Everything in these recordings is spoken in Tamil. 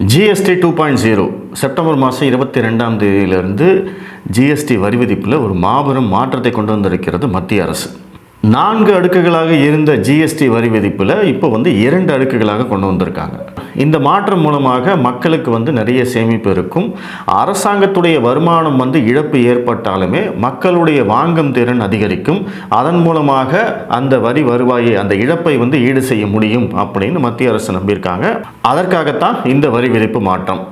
ஜிஎஸ்டி 2.0 செப்டம்பர் மாதம் 22ஆம் தேதியிலிருந்து ஜிஎஸ்டி வரி விதிப்பில் ஒரு மாபெரும் மாற்றத்தை கொண்டு வந்திருக்கிறது மத்திய அரசு. 4 அடுக்குகளாக இருந்த ஜிஎஸ்டி வரி விதிப்பில் இப்போ 2 அடுக்குகளாக கொண்டு வந்திருக்காங்க. இந்த மாற்றம் மூலமாக மக்களுக்கு நிறைய சேமிப்பு இருக்கும். அரசாங்கத்துடைய வருமானம் இழப்பு ஏற்பட்டாலுமே மக்களுடைய வாங்கும் திறன் அதிகரிக்கும். அதன் மூலமாக அந்த வரி வருவாயை, அந்த இழப்பை ஈடு செய்ய முடியும் அப்படின்னு மத்திய அரசு நம்பியிருக்காங்க. அதற்காகத்தான் இந்த வரி விதிப்பு மாற்றம்.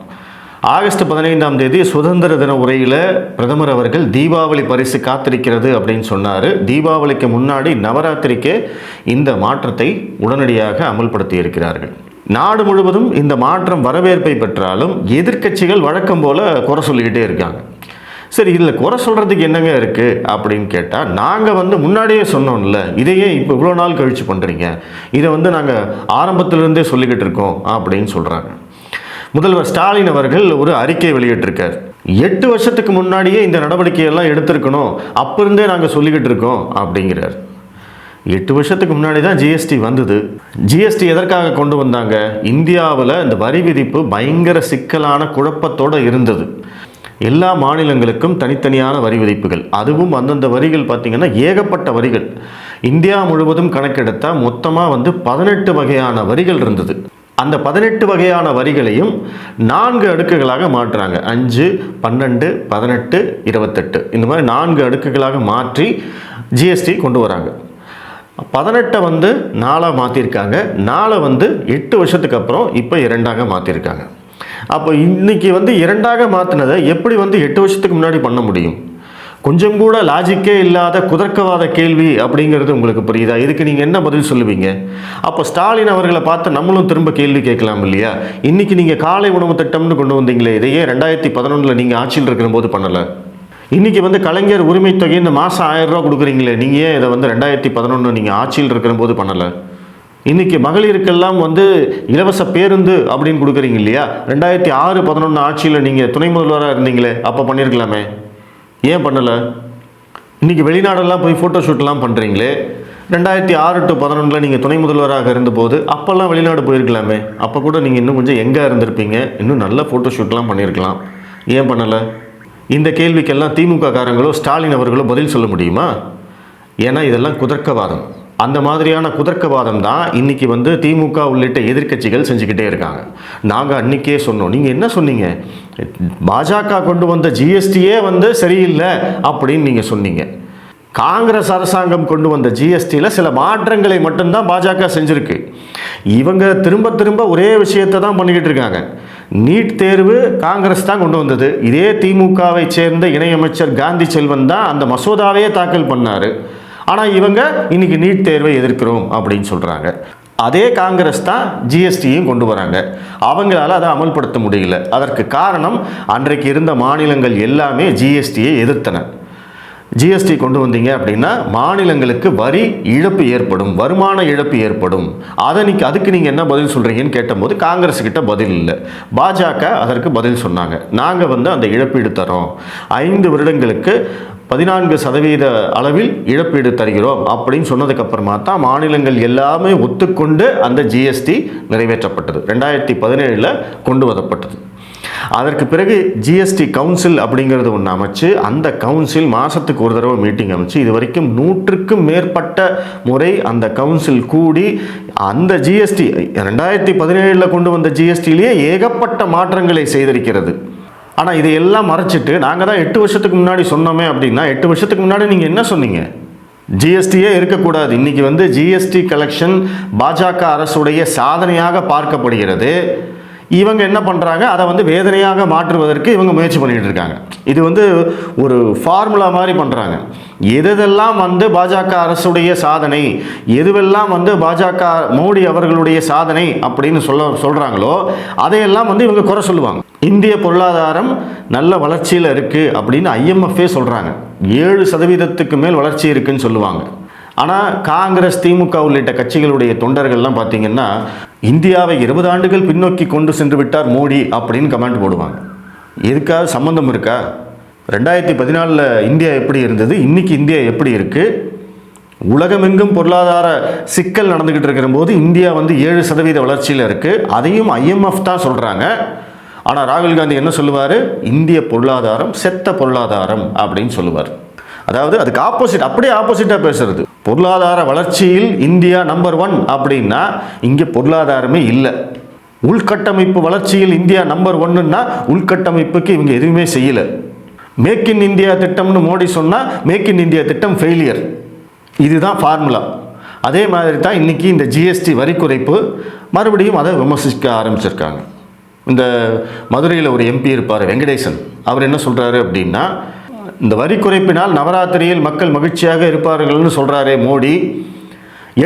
ஆகஸ்ட் 15ஆம் தேதி சுதந்திர தின உரையில் பிரதமர் அவர்கள் தீபாவளி பரிசு காத்திருக்கிறது அப்படின்னு சொன்னார். தீபாவளிக்கு முன்னாடி நவராத்திரிக்கே இந்த மாற்றத்தை உடனடியாக அமல்படுத்தி இருக்கிறார்கள். நாடு முழுவதும் இந்த மாற்றம் வரவேற்பை பெற்றாலும் எதிர்க்கட்சிகள் வழக்கம் போல குறை சொல்லிக்கிட்டே இருக்காங்க. சரி, இதில் குறை சொல்கிறதுக்கு என்னங்க இருக்குது அப்படின்னு கேட்டால், நாங்கள் முன்னாடியே சொன்னோம்ல, இதையே இப்போ இவ்வளோ நாள் கழித்து பண்ணுறீங்க, இதை நாங்கள் ஆரம்பத்திலிருந்தே சொல்லிக்கிட்டு இருக்கோம் அப்படின்னு சொல்கிறாங்க. முதல்வர் ஸ்டாலின் அவர்கள் ஒரு அறிக்கை வெளியிட்டிருக்கார். 8 வருஷத்துக்கு முன்னாடியே இந்த நடவடிக்கையெல்லாம் எடுத்திருக்கணும், அப்போ இருந்தே நாங்கள் சொல்லிக்கிட்டு இருக்கோம் அப்படிங்கிறார். 8 வருஷத்துக்கு முன்னாடி தான் ஜிஎஸ்டி வந்தது. ஜிஎஸ்டி எதற்காக கொண்டு வந்தாங்க? இந்தியாவில் இந்த வரி விதிப்பு பயங்கர சிக்கலான குழப்பத்தோடு இருந்தது. எல்லா மாநிலங்களுக்கும் தனித்தனியான வரி விதிப்புகள், அதுவும் அந்தந்த வரிகள் பார்த்திங்கன்னா ஏகப்பட்ட வரிகள். இந்தியா முழுவதும் கணக்கெடுத்தால் மொத்தமாக 18 வகையான வரிகள் இருந்தது. அந்த 18 வகையான வரிகளையும் 4 அடுக்குகளாக மாற்றுறாங்க. 5, 12, 18, 28 இந்த மாதிரி 4 அடுக்குகளாக மாற்றி ஜிஎஸ்டி கொண்டு வராங்க. 18 4 மாற்றிருக்காங்க. 4 8 வருஷத்துக்கு அப்புறம் இப்போ 2ஆக மாற்றிருக்காங்க. அப்போ இன்னைக்கு 2ஆக மாற்றினதை எப்படி 8 வருஷத்துக்கு முன்னாடி பண்ண முடியும்? கொஞ்சம் கூட லாஜிக்கே இல்லாத குதர்க்கவாத கேள்வி அப்படிங்கிறது உங்களுக்கு புரியுதா? இதுக்கு நீங்கள் என்ன பதில் சொல்லுவீங்க? அப்போ ஸ்டாலின் அவர்களை பார்த்து நம்மளும் திரும்ப கேள்வி கேட்கலாம் இல்லையா? இன்றைக்கி நீங்கள் காலை உணவு திட்டம்னு கொண்டு வந்தீங்களே, இதையே 2011 நீங்கள் ஆட்சியில் இருக்கிற போது பண்ணலை. இன்றைக்கி கலைஞர் உரிமை தொகை இந்த மாதம் 1000 ரூபா கொடுக்குறீங்களே, நீங்கள் ஏன் இதை 2011 நீங்கள் ஆட்சியில் இருக்கிற போது பண்ணலை? இன்றைக்கி மகளிருக்கெல்லாம் இலவச பேருந்து அப்படின்னு கொடுக்குறீங்க இல்லையா? 2006-11 ஆட்சியில் நீங்கள் துணை முதல்வராக இருந்தீங்களே, அப்போ பண்ணியிருக்கலாமே, ஏன் பண்ணலை? இன்றைக்கி வெளிநாடெல்லாம் போய் ஃபோட்டோஷூட்லாம் பண்ணுறீங்களே, 2006-11 நீங்கள் துணை முதல்வராக இருந்தபோது அப்போல்லாம் வெளிநாடு போயிருக்கலாமே, அப்போ கூட நீங்கள் இன்னும் கொஞ்சம் எங்கே இருந்திருப்பீங்க, இன்னும் நல்ல ஃபோட்டோஷூட்லாம் பண்ணியிருக்கலாம், ஏன் பண்ணலை? இந்த கேள்விக்கெல்லாம் திமுக காரங்களோ ஸ்டாலின் அவர்களோ பதில் சொல்ல முடியுமா? ஏன்னா இதெல்லாம் குதர்க்கவாதம். அந்த மாதிரியான குதர்க்கவாதம் தான் இன்றைக்கி திமுக உள்ளிட்ட எதிர்க்கட்சிகள் செஞ்சுக்கிட்டே இருக்காங்க. நாங்கள் அன்றைக்கே சொன்னோம். நீங்கள் என்ன சொன்னீங்க? பாஜக கொண்டு வந்த ஜிஎஸ்டியே சரியில்லை அப்படின்னு நீங்கள் சொன்னீங்க. காங்கிரஸ் அரசாங்கம் கொண்டு வந்த ஜிஎஸ்டியில் சில மாற்றங்களை மட்டும்தான் பாஜக செஞ்சுருக்கு. இவங்க திரும்ப திரும்ப ஒரே விஷயத்தை தான் பண்ணிக்கிட்டு இருக்காங்க. நீட் தேர்வு காங்கிரஸ் தான் கொண்டு வந்தது. இதே திமுகவை சேர்ந்த இணையமைச்சர் காந்தி செல்வன் தான் அந்த மசோதாவையே தாக்கல் பண்ணார். ஆனால் இவங்க இன்னைக்கு நீட் தேர்வை எதிர்க்கிறோம் அப்படின்னு சொல்கிறாங்க. அதே காங்கிரஸ் தான் ஜிஎஸ்டியும் கொண்டு வராங்க. அவங்களால அதை அமல்படுத்த முடியல. அதற்கு காரணம், அன்றைக்கு இருந்த மாநிலங்கள் எல்லாமே ஜிஎஸ்டியை எதிர்த்தன. ஜிஎஸ்டி கொண்டு வந்தீங்க அப்படின்னா மாநிலங்களுக்கு வரி இழப்பு ஏற்படும், வருமான இழப்பு ஏற்படும். அதுக்கு நீங்கள் என்ன பதில் சொல்கிறீங்கன்னு கேட்டபோது காங்கிரஸ் கிட்ட பதில் இல்லை. பாஜக அதற்கு பதில் சொன்னாங்க. நாங்கள் அந்த இழப்பீடு தரோம், 5 வருடங்களுக்கு 14% அளவில் இழப்பீடு தருகிறோம் அப்படின்னு சொன்னதுக்கப்புறமா தான் மாநிலங்கள் எல்லாமே ஒத்துக்கொண்டு அந்த ஜிஎஸ்டி நிறைவேற்றப்பட்டது. 2017 கொண்டு வரப்பட்டது. அதற்கு பிறகு ஜிஎஸ்டி கவுன்சில் அப்படிங்கிறது ஒன்று அமைச்சு, அந்த கவுன்சில் மாதத்துக்கு ஒரு தடவை மீட்டிங் அமைச்சு, இது வரைக்கும் 100க்கும் மேற்பட்ட முறை அந்த கவுன்சில் கூடி அந்த ஜிஎஸ்டி 2017 கொண்டு வந்த ஜிஎஸ்டியிலேயே ஏகப்பட்ட மாற்றங்களை செய்திருக்கிறது. ஆனால் இதையெல்லாம் மறைச்சிட்டு நாங்கள் தான் 8 வருஷத்துக்கு முன்னாடி சொன்னோமே அப்படின்னா, 8 வருஷத்துக்கு முன்னாடி நீங்கள் என்ன சொன்னீங்க? ஜிஎஸ்டியே இருக்கக்கூடாது. இன்றைக்கி ஜிஎஸ்டி கலெக்ஷன் பாஜக அரசுடைய சாதனையாக பார்க்கப்படுகிறது. இவங்க என்ன பண்ணுறாங்க? அதை வேதனையாக மாற்றுவதற்கு இவங்க முயற்சி பண்ணிகிட்டு இருக்காங்க. இது ஒரு ஃபார்முலா மாதிரி பண்ணுறாங்க. எதெல்லாம் பாஜக அரசுடைய சாதனை, எதுவெல்லாம் பாஜக மோடி அவர்களுடைய சாதனை அப்படின்னு சொல்கிறாங்களோ அதையெல்லாம் இவங்க குறை சொல்லுவாங்க. இந்திய பொருளாதாரம் நல்ல வளர்ச்சியில் இருக்குது அப்படின்னு IMF சொல்கிறாங்க. 7% மேல் வளர்ச்சி இருக்குன்னு சொல்லுவாங்க. ஆனால் காங்கிரஸ், திமுக உள்ளிட்ட கட்சிகளுடைய தொண்டர்கள்லாம் பார்த்தீங்கன்னா, இந்தியாவை 20 ஆண்டுகள் பின்னோக்கி கொண்டு சென்று விட்டார் மோடி அப்படின்னு கமெண்ட் போடுவாங்க. எதுக்காக சம்பந்தம் இருக்கா? 2014 இந்தியா எப்படி இருந்தது, இன்னைக்கு இந்தியா எப்படி இருக்குது? உலகமெங்கும் பொருளாதார சிக்கல் நடந்துக்கிட்டு இருக்கிற போது இந்தியா வந்து 7% வளர்ச்சியில் இருக்குது. அதையும் IMF தான் சொல்கிறாங்க. ஆனால் ராகுல் காந்தி என்ன சொல்லுவார்? இந்திய பொருளாதாரம் செத்த பொருளாதாரம் அப்படின்னு சொல்லுவார். அதாவது அதுக்கு ஆப்போசிட், அப்படியே ஆப்போசிட்டாக பேசுறது. பொருளாதார வளர்ச்சியில் இந்தியா நம்பர் 1 அப்படின்னா இங்கே பொருளாதாரமே இல்லை. உள்கட்டமைப்பு வளர்ச்சியில் இந்தியா நம்பர் 1ன்னா உள்கட்டமைப்புக்கு இவங்க எதுவுமே செய்யலை. மேக் இன் இந்தியா திட்டம்னு மோடி சொன்னால் மேக் இன் இந்தியா திட்டம் ஃபெயிலியர். இதுதான் ஃபார்முலா. அதே மாதிரி தான் இன்றைக்கி இந்த GST வரி குறைப்பு மறுபடியும் அதை விமர்சிக்க ஆரம்பிச்சிருக்காங்க. இந்த மதுரையில் ஒரு MP இருப்பார், வெங்கடேசன். அவர் என்ன சொல்கிறாரு அப்படின்னா, இந்த வரி குறைப்பினால் நவராத்திரியில் மக்கள் மகிழ்ச்சியாக இருப்பார்கள்னு சொல்கிறாரே மோடி,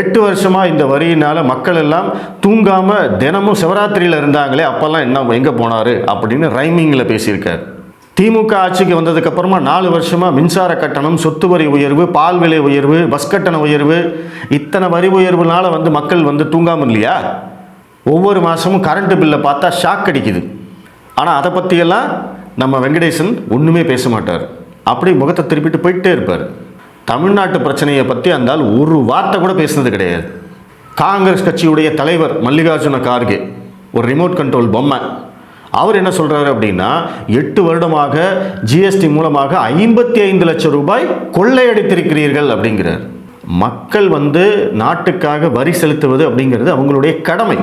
8 வருஷமாக இந்த வரியினால் மக்கள் எல்லாம் தூங்காமல் தினமும் சிவராத்திரியில் இருந்தாங்களே, அப்போல்லாம் என்ன எங்கே போனார் அப்படின்னு ரைமிங்கில் பேசியிருக்கார். திமுக ஆட்சிக்கு வந்ததுக்கப்புறமா 4 வருஷமாக மின்சார கட்டணம், சொத்து வரி உயர்வு, பால் விலை உயர்வு, பஸ் கட்டண உயர்வு, இத்தனை வரி உயர்வுனால வந்து மக்கள் வந்து தூங்காமல் இல்லையா? ஒவ்வொரு மாதமும் கரண்ட் பில்லை பார்த்தா ஷாக் அடிக்குது. ஆனால் அதை பற்றியெல்லாம் நம்ம வெங்கடேசன் ஒன்றுமே பேச மாட்டார். அப்படி முகத்தை திருப்பிட்டு போயிட்டே இருப்பார். தமிழ்நாட்டு பிரச்சனையை பற்றி அந்த ஆள் ஒரு வார்த்தை கூட பேசுனது கிடையாது. காங்கிரஸ் கட்சியுடைய தலைவர் மல்லிகார்ஜுன கார்கே ஒரு ரிமோட் கண்ட்ரோல் பொம்மை. அவர் என்ன சொல்கிறாரு அப்படின்னா, 8 வருடமாக GST மூலமாக 55 லட்சம் ரூபாய் கொள்ளையடித்திருக்கிறீர்கள் அப்படிங்கிறார். மக்கள் வந்து நாட்டுக்காக வரி செலுத்துவது அப்படிங்கிறது அவங்களுடைய கடமை.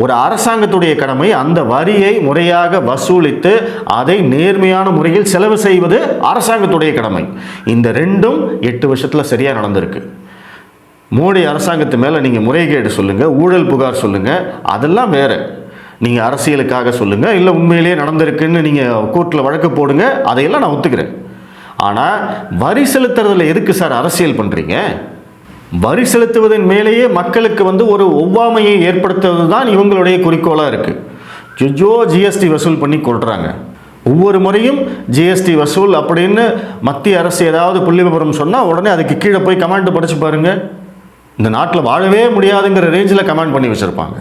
ஒரு அரசாங்கத்துடைய கடமை அந்த வரியை முறையாக வசூலித்து அதை நேர்மையான முறையில் செலவு செய்வது அரசாங்கத்துடைய கடமை. இந்த ரெண்டும் 8 வருஷத்தில் சரியாக நடந்திருக்கு. மோடி அரசாங்கத்து மேலே நீங்கள் முறைகேடு சொல்லுங்கள், ஊழல் புகார் சொல்லுங்கள், அதெல்லாம் வேறு. நீங்கள் அரசியலுக்காக சொல்லுங்கள், இல்லை உண்மையிலேயே நடந்திருக்குன்னு நீங்கள் கோர்ட்டில் வழக்கு போடுங்க, அதையெல்லாம் நான் ஒத்துக்கிறேன். ஆனால் வரி செலுத்துறதுல எதுக்கு சார் அரசியல் பண்ணுறீங்க? வரி செலுத்துவதன் மேலேயே மக்களுக்கு வந்து ஒரு ஒவ்வாமையை ஏற்படுத்துவது தான் இவங்களுடைய குறிக்கோளாக இருக்குது. GST வசூல் பண்ணி கொள்கிறாங்க. ஒவ்வொரு முறையும் GST வசூல் அப்படின்னு மத்திய அரசு ஏதாவது புள்ளி விவரம் சொன்னால் உடனே அதுக்கு கீழே போய் கமெண்ட் படித்து பாருங்கள். இந்த நாட்டில் வாழவே முடியாதுங்கிற ரேஞ்சில் கமெண்ட் பண்ணி வச்சுருப்பாங்க.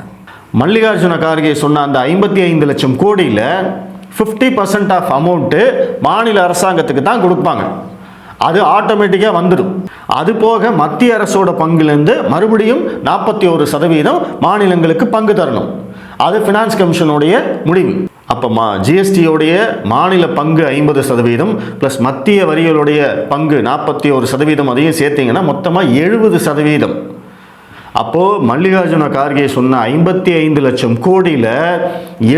மல்லிகார்ஜுன கார்கே சொன்ன அந்த 55 லட்சம் கோடியில் 50% ஆஃப் அமௌண்ட்டு மாநில அரசாங்கத்துக்கு தான் கொடுப்பாங்க. அது ஆட்டோமேட்டிக்காக வந்துடும். அது போக மத்திய அரசோட பங்குலேருந்து மறுபடியும் 41% மாநிலங்களுக்கு பங்கு தரணும். அது ஃபினான்ஸ் கமிஷனுடைய முடிவு. அப்போ GSTயோடைய மாநில பங்கு 50% ப்ளஸ் மத்திய வரிகளுடைய பங்கு 41%, அதையும் சேர்த்திங்கன்னா மொத்தமாக 70%. அப்போது மல்லிகார்ஜுன கார்கே சொன்ன 55 லட்சம் கோடியில்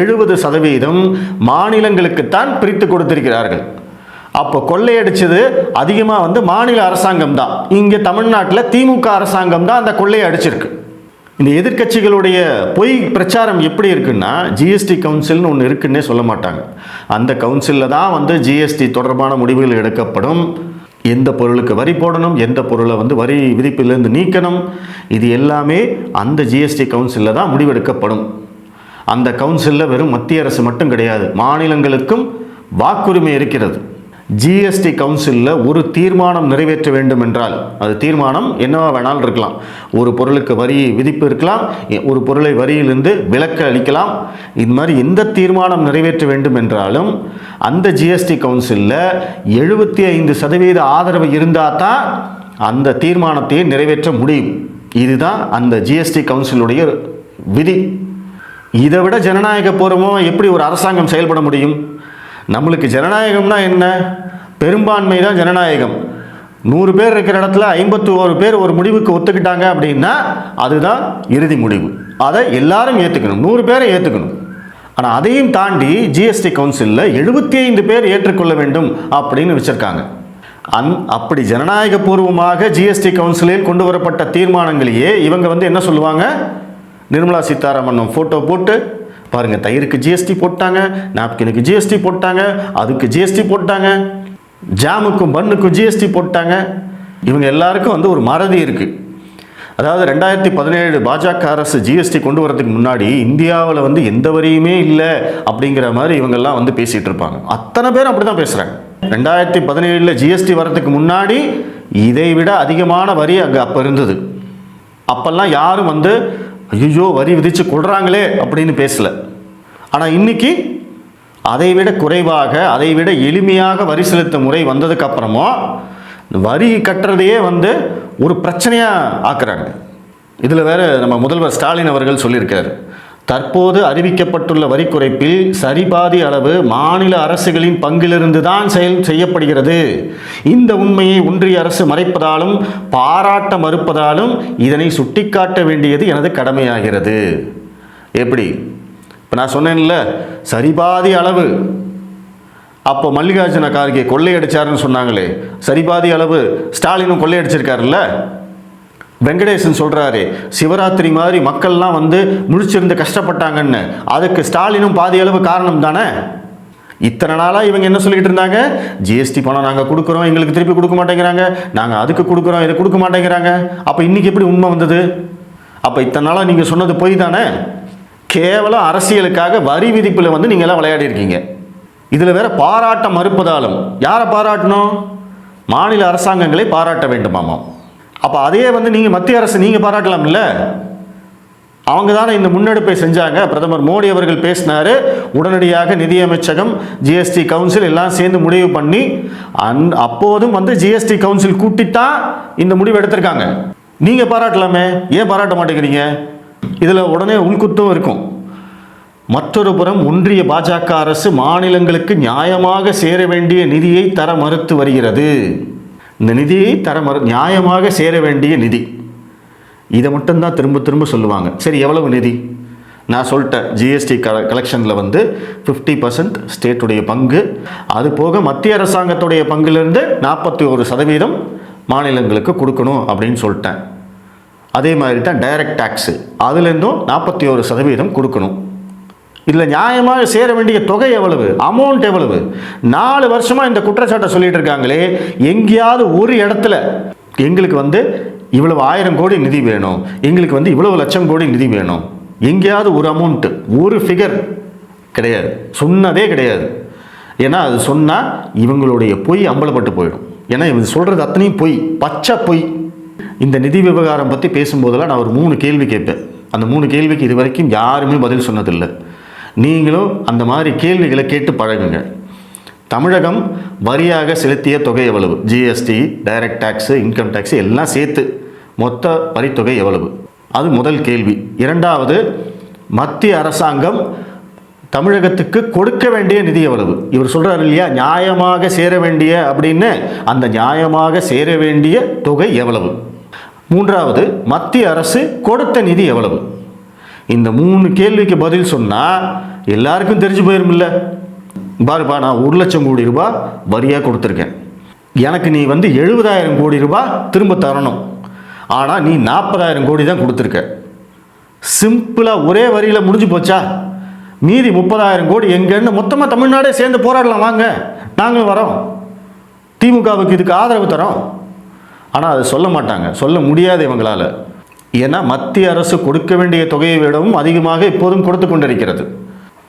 70% மாநிலங்களுக்குத்தான் பிரித்து கொடுத்திருக்கிறார்கள். அப்போ கொள்ளையடிச்சது அதிகமாக வந்து மாநில அரசாங்கம் தான். இங்கே தமிழ்நாட்டில் திமுக அரசாங்கம் தான் அந்த கொள்ளையை அடிச்சிருக்கு. இந்த எதிர்க்கட்சிகளுடைய பொய் பிரச்சாரம் எப்படி இருக்குன்னா, GST கவுன்சில்னு ஒன்று இருக்குன்னே சொல்ல மாட்டாங்க. அந்த கவுன்சிலில் தான் வந்து GST தொடர்பான முடிவுகள் எடுக்கப்படும். எந்த பொருளுக்கு வரி போடணும், எந்த பொருளை வந்து வரி விதிப்பிலிருந்து நீக்கணும், இது எல்லாமே அந்த GST கவுன்சிலில் தான் முடிவெடுக்கப்படும். அந்த கவுன்சிலில் வெறும் மத்திய அரசு மட்டும் கிடையாது, மாநிலங்களுக்கும் வாக்குரிமை இருக்கிறது. GST கவுன்சிலில் ஒரு தீர்மானம் நிறைவேற்ற வேண்டும் என்றால், அது தீர்மானம் என்னவா வேணாலும் இருக்கலாம். ஒரு பொருளுக்கு வரி விதிப்பு இருக்கலாம், ஒரு பொருளை வரியிலிருந்து விலக்கு அளிக்கலாம். இது மாதிரி எந்த தீர்மானம் நிறைவேற்ற வேண்டும் என்றாலும் அந்த GST கவுன்சிலில் 75% ஆதரவு இருந்தால் தான் அந்த தீர்மானத்தையே நிறைவேற்ற முடியும். இதுதான் அந்த GST கவுன்சிலுடைய விதி. இதை விட ஜனநாயக பூர்வமாக எப்படி ஒரு அரசாங்கம் செயல்பட முடியும்? நம்மளுக்கு ஜனநாயகம்னா என்ன? பெரும்பான்மை தான் ஜனநாயகம். 100 பேர் இருக்கிற இடத்துல 51 பேர் ஒரு முடிவுக்கு ஒத்துக்கிட்டாங்க அப்படின்னா அதுதான் இறுதி முடிவு. அதை எல்லாரும் ஏற்றுக்கணும், 100 பேரை ஏற்றுக்கணும். ஆனால் அதையும் தாண்டி GST கவுன்சிலில் 75 பேர் ஏற்றுக்கொள்ள வேண்டும் அப்படின்னு வச்சுருக்காங்க. அப்படி ஜனநாயக பூர்வமாக GST கவுன்சிலில் கொண்டு வரப்பட்ட தீர்மானங்களையே இவங்க வந்து என்ன சொல்லுவாங்க, நிர்மலா சீதாராமன் ஃபோட்டோ போட்டு பாருங்கள், தயிருக்கு GST போட்டாங்க, நாப்கினுக்கு GST போட்டாங்க, அதுக்கு GST போட்டாங்க, ஜாமுக்கும் பன்னுக்கும் GST போட்டாங்க. இவங்க எல்லாருக்கும் வந்து ஒரு மறதி இருக்குது. அதாவது 2017 பாஜக அரசு GST கொண்டு வரதுக்கு முன்னாடி இந்தியாவில் வந்து எந்த வரியுமே இல்லை அப்படிங்கிற மாதிரி இவங்கெல்லாம் வந்து பேசிகிட்டு இருப்பாங்க. அத்தனை பேர் அப்படி தான் பேசுகிறாங்க. 2017 GST வரதுக்கு முன்னாடி இதை விட அதிகமான வரி அங்கே அப்போ இருந்தது. அப்போல்லாம் யாரும் வந்து ஐயோ வரி விதித்து கொள்கிறாங்களே அப்படின்னு பேசலை. ஆனால் இன்றைக்கி அதை விட குறைவாக, அதை விட எளிமையாக வரி செலுத்த முறை வந்ததுக்கப்புறமா வரி கட்டுறதையே வந்து ஒரு பிரச்சனையாக ஆக்குறாங்க. இதில் வேறு நம்ம முதல்வர் ஸ்டாலின் அவர்கள் சொல்லியிருக்காரு, தற்போது அறிவிக்கப்பட்டுள்ள வரி குறைப்பில் சரிபாதி அளவு மாநில அரசுகளின் பங்கிலிருந்து தான் செய்யப்படுகிறது. இந்த உண்மையை ஒன்றிய அரசு மறைப்பதாலும் பாராட்ட மறுப்பதாலும் இதனை சுட்டிக்காட்ட வேண்டியது எனது கடமையாகிறது. எப்படி? இப்போ நான் சொன்னேன்ல, சரிபாதி அளவு. அப்போ மல்லிகார்ஜுன கார்கே கொள்ளையடிச்சாருன்னு சொன்னாங்களே, சரிபாதி அளவு ஸ்டாலினும் கொள்ளையடிச்சிருக்காருல்ல. வெங்கடேசன் சொல்கிறாரு, சிவராத்திரி மாதிரி மக்கள்லாம் வந்து முழிச்சிருந்து கஷ்டப்பட்டாங்கன்னு, அதுக்கு ஸ்டாலினும் பாதி அளவு காரணம் தானே. இத்தனை நாளாக இவங்க என்ன சொல்லிக்கிட்டு இருந்தாங்க, ஜிஎஸ்டி பணம் நாங்கள் கொடுக்குறோம், எங்களுக்கு திருப்பி கொடுக்க மாட்டேங்கிறாங்க, நாங்கள் அதுக்கு கொடுக்குறோம், இதை கொடுக்க மாட்டேங்கிறாங்க. அப்போ இன்றைக்கி எப்படி உண்மை வந்தது? அப்போ இத்தனை நாளாக நீங்கள் சொன்னது பொய் தானே. கேவலம் அரசியலுக்காக வரி விதிப்பில் வந்து நீங்கள்லாம் விளையாடி இருக்கீங்க. இதில் வேற பாராட்ட மறுப்பதாலும், யாரை பாராட்டணும்? மாநில அரசாங்கங்களை பாராட்ட வேண்டுமாமாம். அப்போ அதையே வந்து நீங்கள் மத்திய அரசு நீங்கள் பாராட்டலாம்ல. அவங்க தானே இந்த முன்னெடுப்பை செஞ்சாங்க. பிரதமர் மோடி அவர்கள் பேசினார், உடனடியாக நிதியமைச்சகம், ஜிஎஸ்டி கவுன்சில் எல்லாம் சேர்ந்து முடிவு பண்ணி அப்போதும் வந்து ஜிஎஸ்டி கவுன்சில் கூட்டித்தான் இந்த முடிவு எடுத்திருக்காங்க. நீங்கள் பாராட்டலாமே, ஏன் பாராட்ட மாட்டேங்கிறீங்க? இதில் உடனே உள்குத்தும் இருக்கும். மற்றொரு புறம் ஒன்றிய பாஜக அரசு மாநிலங்களுக்கு நியாயமாக சேர வேண்டிய நிதியை தர மறுத்து வருகிறது. இந்த நிதியை நியாயமாக சேர வேண்டிய நிதி, இதை மட்டும்தான் திரும்ப திரும்ப சொல்லுவாங்க. சரி, எவ்வளவு நிதி? நான் சொல்லிட்டேன், ஜிஎஸ்டி கலெக்ஷனில் வந்து 50% ஸ்டேட்டுடைய பங்கு, அது போக மத்திய அரசாங்கத்துடைய பங்கிலிருந்து 41% மாநிலங்களுக்கு கொடுக்கணும் அப்படின்னு சொல்லிட்டேன். அதே மாதிரி தான் டைரக்ட் டேக்ஸு, அதுலேருந்தும் 41% கொடுக்கணும். இதில் நியாயமாக சேர வேண்டிய தொகை எவ்வளவு, அமௌண்ட் எவ்வளவு? 4 வருஷமாக இந்த குற்றச்சாட்டை சொல்லிட்டு இருக்காங்களே. எங்கேயாவது ஒரு இடத்துல எங்களுக்கு வந்து இவ்வளவு 1000 கோடி நிதி வேணும், எங்களுக்கு வந்து இவ்வளவு லட்சம் கோடி நிதி வேணும், எங்கேயாவது ஒரு அமௌண்ட்டு, ஒரு ஃபிகர் கிடையாது, சொன்னதே கிடையாது. ஏன்னா அது சொன்னால் இவங்களுடைய பொய் அம்பலப்பட்டு போயிடும். ஏன்னா இவங்க சொல்கிறது அத்தனையும் பொய், பச்சை பொய். இந்த நிதி விவகாரம் பற்றி பேசும்போதெல்லாம் நான் ஒரு 3 கேள்வி கேட்பேன். அந்த 3 கேள்விக்கு இது வரைக்கும் யாருமே பதில் சொன்னதில்லை. நீங்களும் அந்த மாதிரி கேள்விகளை கேட்டு பழகுங்க. தமிழகம் வரியாக செலுத்திய தொகை எவ்வளவு? GST, direct tax, income tax எல்லாம் சேர்த்து மொத்த வரித்தொகை எவ்வளவு? அது முதல் கேள்வி. இரண்டாவது, மத்திய அரசாங்கம் தமிழகத்துக்கு கொடுக்க வேண்டிய நிதி எவ்வளவு? இவர் சொல்கிறார் இல்லையா, நியாயமாக சேர வேண்டிய அப்படின்னு, அந்த நியாயமாக சேர வேண்டிய தொகை எவ்வளவு? மூன்றாவது, மத்திய அரசு கொடுத்த நிதி எவ்வளவு? இந்த 3 கேள்விக்கு பதில் சொன்னால் எல்லாருக்கும் தெரிஞ்சு போயிருமில்ல. பாருப்பா, நான் 1 லட்சம் கோடி ரூபாய் வரியாக கொடுத்துருக்கேன், எனக்கு நீ வந்து 70,000 கோடி ரூபாய் திரும்ப தரணும், ஆனால் நீ 40,000 கோடி தான் கொடுத்துருக்க. சிம்பிளாக ஒரே வரியில் முடிஞ்சு போச்சா? மீதி 30,000 கோடி எங்கன்னு மொத்தமாக தமிழ்நாடே சேர்ந்து போராடலாம், வாங்க நாங்களும் வரோம், திமுகவுக்கு இதுக்கு ஆதரவு தரோம். ஆனால் அது சொல்ல மாட்டாங்க, சொல்ல முடியாது இவங்களால். ஏன்னா மத்திய அரசு கொடுக்க வேண்டிய தொகையை விடவும் அதிகமாக இப்போதும் கொடுத்து கொண்டிருக்கிறது.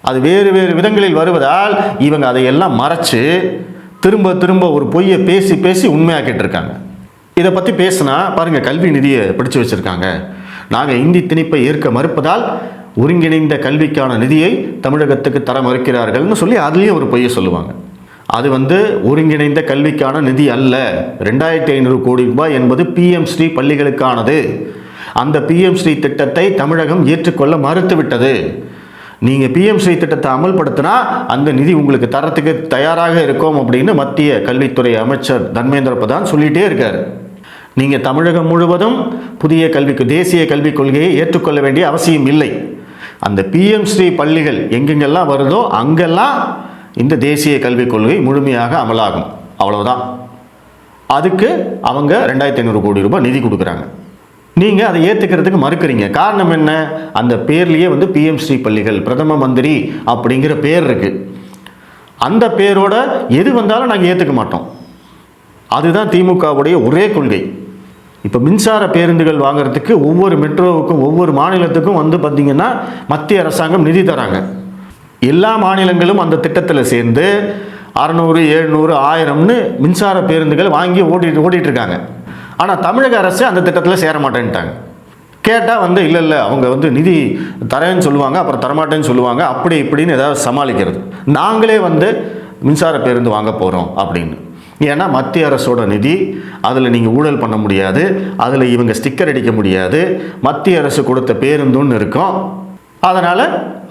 அது வேறு வேறு விதங்களில் வருவதால் இவங்க அதையெல்லாம் மறைச்சு திரும்ப திரும்ப ஒரு பொய்யை பேசி பேசி உண்மையாக்கிட்டு இருக்காங்க. இதை பற்றி பேசினா பாருங்கள், கல்வி நிதியை பிடிச்சு வச்சுருக்காங்க. நாங்கள் இந்தி திணிப்பை ஏற்க மறுப்பதால் ஒருங்கிணைந்த கல்விக்கான நிதியை தமிழகத்துக்கு தர மறுக்கிறார்கள்னு சொல்லி அதுலேயும் ஒரு பொய்யை சொல்லுவாங்க. அது வந்து ஒருங்கிணைந்த கல்விக்கான நிதி அல்ல. 2500 கோடி ரூபாய் என்பது பிஎம் ஸ்ரீ பள்ளிகளுக்கானது. அந்த பிஎம் ஸ்ரீ திட்டத்தை தமிழகம் ஏற்றுக்கொள்ள மறுத்துவிட்டது. நீங்கள் பிஎம் ஸ்ரீ திட்டத்தை அமல்படுத்தினா அந்த நிதி உங்களுக்கு தரத்துக்கு தயாராக இருக்கும் அப்படின்னு மத்திய கல்வித்துறை அமைச்சர் தர்மேந்திர பிரதான் சொல்லிகிட்டே இருக்கார். நீங்கள் தமிழகம் முழுவதும் புதிய தேசிய கல்விக் கொள்கையை ஏற்றுக்கொள்ள வேண்டிய அவசியம் இல்லை. அந்த பிஎம் ஸ்ரீ பள்ளிகள் எங்கெங்கெல்லாம் வருதோ அங்கெல்லாம் இந்த தேசிய கல்விக் கொள்கை முழுமையாக அமலாகும், அவ்வளவுதான். அதுக்கு அவங்க 2500 கோடி ரூபாய் நிதி கொடுக்குறாங்க. நீங்கள் அதை ஏற்றுக்கிறதுக்கு மறுக்கிறீங்க. காரணம் என்ன? அந்த பேர்லேயே வந்து பிஎம் ஸ்ரீ பள்ளிகள், பிரதம மந்திரி அப்படிங்கிற பேர் இருக்குது. அந்த பேரோட எது வந்தாலும் நாங்கள் ஏற்றுக்க மாட்டோம். அதுதான் திமுகவுடைய ஒரே கொள்கை. இப்போ மின்சார பேருந்துகள் வாங்குறதுக்கு ஒவ்வொரு மெட்ரோவுக்கும் ஒவ்வொரு மாநிலத்துக்கும் வந்து பார்த்திங்கன்னா மத்திய அரசாங்கம் நிதி தராங்க. எல்லா மாநிலங்களும் அந்த திட்டத்தில் சேர்ந்து 600, 700, 1000ன்னு மின்சார பேருந்துகள் வாங்கி ஓட்டிகிட்டு இருக்காங்க. ஆனால் தமிழக அரசு அந்த திட்டத்தில் சேர மாட்டேன்ட்டாங்க. கேட்டால் வந்து இல்லை அவங்க வந்து நிதி தரேன்னு சொல்லுவாங்க, அப்புறம் தரமாட்டேன்னு சொல்லுவாங்க, அப்படி இப்படின்னு ஏதாவது சமாளிக்கிறது. நாங்களே வந்து மின்சார பேருந்து வாங்க போகிறோம் அப்படின்னு. ஏன்னா மத்திய அரசோட நிதி, அதில் நீங்கள் ஊழல் பண்ண முடியாது, அதில் இவங்க ஸ்டிக்கர் அடிக்க முடியாது, மத்திய அரசு கொடுத்த பேருந்துன்னு இருக்கும். அதனால்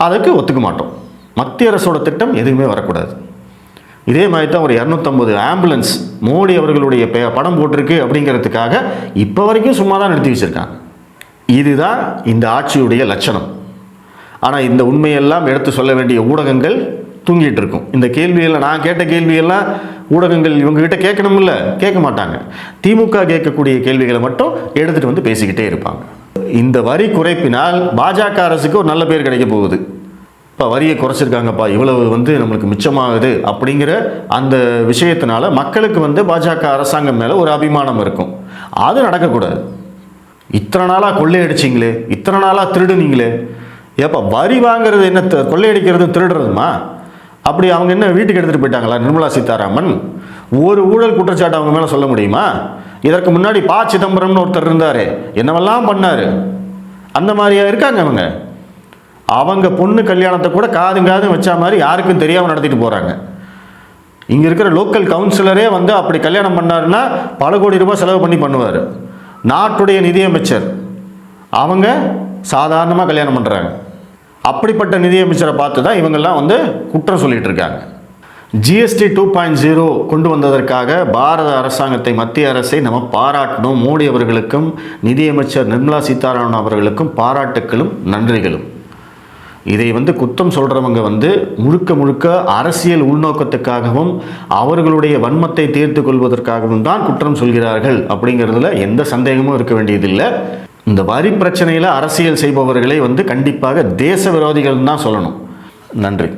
அதுக்கு ஒத்துக்க மாட்டோம். மத்திய அரசோட திட்டம் எதுவுமே வரக்கூடாது. இதே மாதிரி தான் ஒரு 250 ஆம்புலன்ஸ் மோடி அவர்களுடைய படம் போட்டிருக்கு அப்படிங்கிறதுக்காக இப்போ வரைக்கும் சும்மா தான் நிறுத்தி வச்சுருக்காங்க. இதுதான் இந்த ஆட்சியுடைய லட்சணம். ஆனால் இந்த உண்மையெல்லாம் எடுத்து சொல்ல வேண்டிய ஊடகங்கள் தூங்கிட்டு இருக்கும். இந்த கேள்வியெல்லாம், நான் கேட்ட கேள்வியெல்லாம் ஊடகங்கள் இவங்ககிட்ட கேட்கணும்ல, கேட்க மாட்டாங்க. திமுக கேட்கக்கூடிய கேள்விகளை மட்டும் எடுத்துகிட்டு வந்து பேசிக்கிட்டே இருப்பாங்க. இந்த வரி குறைப்பினால் பாஜக அரசுக்கு ஒரு நல்ல பேர் கிடைக்க போகுது. இப்போ வரியை குறைச்சிருக்காங்கப்பா, இவ்வளவு நம்மளுக்கு மிச்சமாகுது அப்படிங்கிற அந்த விஷயத்தினால மக்களுக்கு பாஜக அரசாங்கம் மேலே ஒரு அபிமானம் இருக்கும். அது நடக்கக்கூடாது. இத்தனை நாளாக கொள்ளையடிச்சிங்களே, இத்தனை நாளாக திருடுனீங்களே, ஏப்பா வரி வாங்குறது என்ன கொள்ளையடிக்கிறது திருடுறதுமா? அப்படி அவங்க என்ன வீட்டுக்கு எடுத்துகிட்டு போயிட்டாங்களா நிர்மலா சீதாராமன்? ஒரு ஊழல் குற்றச்சாட்டு அவங்க மேலே சொல்ல முடியுமா? இதற்கு முன்னாடி ப. சிதம்பரம்னு ஒருத்தர் இருந்தார், என்னவெல்லாம் பண்ணார். அந்த மாதிரியா இருக்காங்க அவங்க? அவங்க பொண்ணு கல்யாணத்தை கூட காதும் வச்சா மாதிரி யாருக்கும் தெரியாமல் நடத்திட்டு போகிறாங்க. இங்கே இருக்கிற லோக்கல் கவுன்சிலரே அப்படி கல்யாணம் பண்ணாருன்னா பல கோடி ரூபாய் செலவு பண்ணி பண்ணுவார். நாட்டுடைய நிதியமைச்சர் அவங்க சாதாரணமாக கல்யாணம் பண்ணுறாங்க. அப்படிப்பட்ட நிதியமைச்சரை பார்த்து தான் இவங்கெல்லாம் குற்றம் சொல்லிட்டு இருக்காங்க. ஜிஎஸ்டி 2.0 கொண்டு வந்ததற்காக பாரத அரசாங்கத்தை, மத்திய அரசை நம்ம பாராட்டணும். மோடி அவர்களுக்கும் நிதியமைச்சர் நிர்மலா சீதாராமன் அவர்களுக்கும் பாராட்டுக்களும் நன்றிகளும். இதை குற்றம் சொல்கிறவங்க முழுக்க முழுக்க அரசியல் உள்நோக்கத்துக்காகவும் அவர்களுடைய வன்மத்தை தீர்த்து கொள்வதற்காகவும் தான் குற்றம் சொல்கிறார்கள் அப்படிங்கிறதுல எந்த சந்தேகமும் இருக்க வேண்டியதில்லை. இந்த வரி பிரச்சனையில் அரசியல் செய்பவர்களை கண்டிப்பாக தேச விரோதிகள் தான் சொல்லணும். நன்றி.